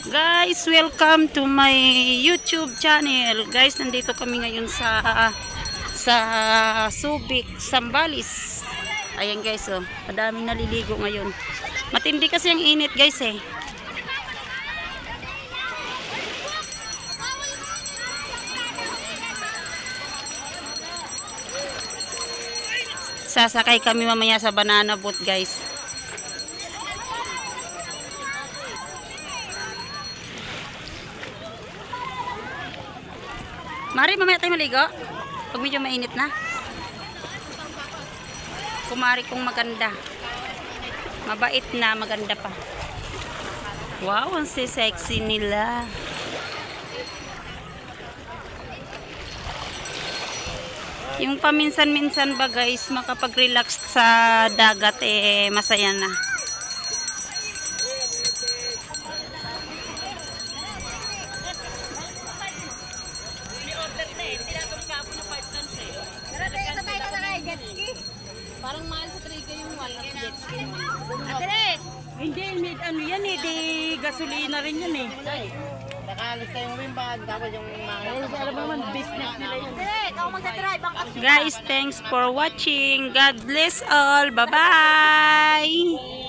Guys, welcome to my YouTube channel. Guys, nandito kami ngayon sa Subic, Zambales. Ayan guys, oh. Madaming naliligo ngayon. Matindi kasi ang init, guys, eh. Sasakay kami mamaya sa banana boat, guys. Mari, mamaya tayo maligo. Pag medyo mainit na. Kumari kong maganda. Mabait na, maganda pa. Wow, ang sexy nila. Yung paminsan-minsan ba guys, makapag-relax sa dagat eh, masaya na. Parang mahal sa Triga yung one at jet ski. Hindi, ano yan eh, di gasolina rin yan eh. Nakalis kayong wimbag, tapos yung mga... Alam mo naman, business nila yun. Ako magdadrive. Guys, thanks for watching. God bless all. Bye-bye.